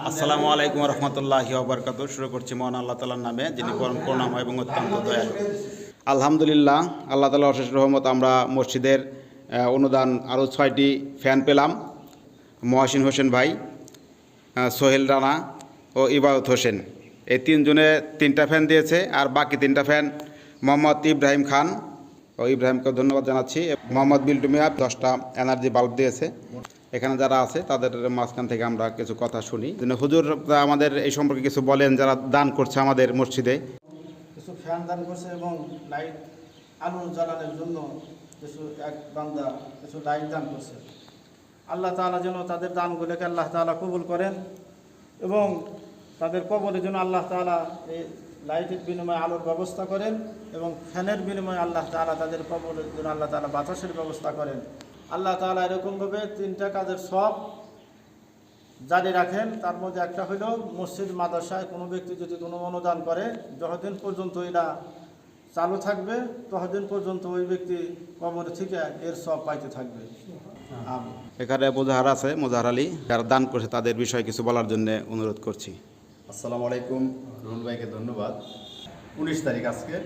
আসসালামু আলাইকুম রহমতুল্লাহি ওয়াবারাকাতুহু। শুরু করছি মহান আল্লাহ তাআলার নামে, যিনি পরম করুণাময় এবং অত্যন্ত দয়ালু। আলহামদুলিল্লাহ, আল্লাহ তাআলার অশেষ রহমত, আমরা মসজিদের অনুদান আরও 6টি ফ্যান পেলাম। মহসিন হোসেন ভাই, সোহেল রানা ও ইবাদত হোসেন, এই তিনজনে 3টা ফ্যান দিয়েছে। আর বাকি 3টা ফ্যান মোহাম্মদ ইব্রাহিম খান ও ইব্রাহিমকে ধন্যবাদ জানাচ্ছি। মোহাম্মদ বিল্টু মিয়া 10টা এনার্জি বাল্ব দিয়েছে। এখানে যারা আছে তাদের মাঝখান থেকে আমরা কিছু কথা শুনি। হুজুর আমাদের এই সম্পর্কে কিছু বলেন, যারা দান করছে আমাদের মসজিদে। কিছু ফ্যান দান করছে এবং লাইট আলো জ্বালানোর জন্য এক বান্দা কিছু লাইট দান করছে। আল্লাহ তাআলা যেন তাদের দানগুলোকে আল্লাহ তাআলা কবুল করেন এবং তাদের কবরের জন্য আল্লাহ তাআলা এই লাইটের বিনিময়ে আলোর ব্যবস্থা করেন এবং ফ্যানের বিনিময়ে আল্লাহ তাআলা তাদের কবরের জন্য আল্লাহ তাআলা বাতাসের ব্যবস্থা করেন। আল্লাহ তাআলা এরকমভাবে 3টা কাজের সব জারি রাখেন। তার মধ্যে একটা হলো মসজিদ মাদ্রাসায় কোনো ব্যক্তি যদি কোনো অনুদান করে, যতদিন পর্যন্ত এরা চালু থাকবে ততদিন পর্যন্ত ওই ব্যক্তি কবর থেকে এর সব পাইতে থাকবে। এখানে মোজাহার আছে, মোজাহার আলী, যারা দান করছে তাদের বিষয়ে কিছু বলার জন্য অনুরোধ করছি। আসসালামু আলাইকুম। রুহুল ভাইকে ধন্যবাদ। 19 তারিখ আজকে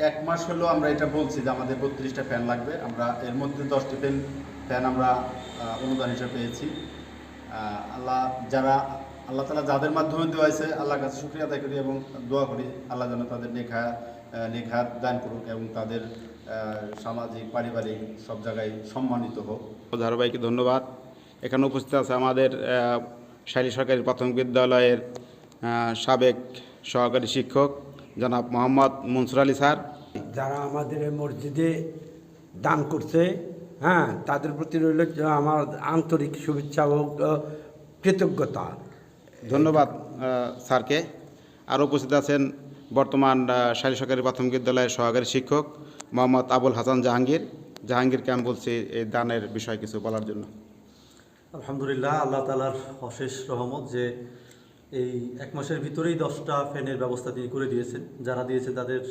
1 মাস হলো আমরা এটা বলছি যে আমাদের 32টা ফ্যান লাগবে। আমরা এর মধ্যে 10টি ফ্যান আমরা অনুদান হিসেবে পেয়েছি। আল্লাহ তাআলা যাদের মাধ্যমে দেওয়া হয়েছে আল্লাহর কাছে শুকরিয়া আদায় করি এবং দোয়া করি আল্লাহ যেন তাদের নেখাত দান করুক এবং তাদের সামাজিক পারিবারিক সব জায়গায় সম্মানিত হোক। মোজাহার ভাইকে ধন্যবাদ। এখানে উপস্থিত আছে আমাদের শাইলী সরকারি প্রাথমিক বিদ্যালয়ের সাবেক সহকারী শিক্ষক জনাব মোহাম্মদ মনসুর আলী স্যার। যারা আমাদের এই মসজিদে দান করছে, তাদের প্রতি রইল আমার আন্তরিক শুভেচ্ছা ও কৃতজ্ঞতা। ধন্যবাদ স্যারকে। আরও উপস্থিত আছেন বর্তমান শাইলী সরকারি প্রাথমিক বিদ্যালয়ের সহকারী শিক্ষক মোহাম্মদ আবুল হাসান জাহাঙ্গীরকে আমি বলছি এই দানের বিষয়ে কিছু বলার জন্য। আলহামদুলিল্লাহ, আল্লাহ তাআলার অশেষ রহমত যে এই 1 মাসের ভিতরেই 10টা ফ্যানের ব্যবস্থা তিনি করে দিয়েছেন। যারা দিয়েছে তাদের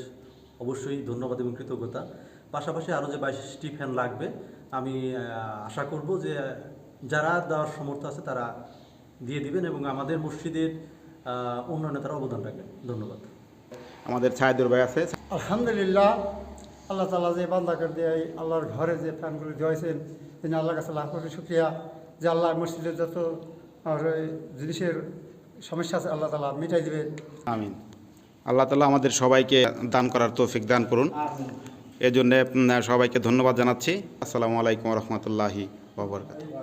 অবশ্যই ধন্যবাদ এবং কৃতজ্ঞতা। পাশাপাশি আরও যে 22টি ফ্যান লাগবে, আমি আশা করব যে যারা দেওয়ার সমর্থ আছে তারা দিয়ে দিবেন এবং আমাদের মসজিদের উন্নয়নে তারা অবদান রাখবেন। ধন্যবাদ। আমাদের ছায়াদুর ভাই আছে। আলহামদুলিল্লাহ, আল্লাহ তাআলা যে বান্দাকে দিয়ে আল্লাহর ঘরে যে ফ্যানগুলো দিয়েছেন, তিনি আল্লাহর কাছে লাখ কোটি শুকরিয়া যে আল্লাহ মসজিদের যত জিনিসের সমস্যা আছে আল্লাহ তাআলা মিটাই দিবেন। আমিন। আল্লাহ তাআলা আমাদের সবাইকে দান করার তৌফিক দান করুন। এজন্য সবাইকে ধন্যবাদ জানাচ্ছি। আসসালামু আলাইকুম রহমতুল্লাহি ওয়া বারাকাতুহু।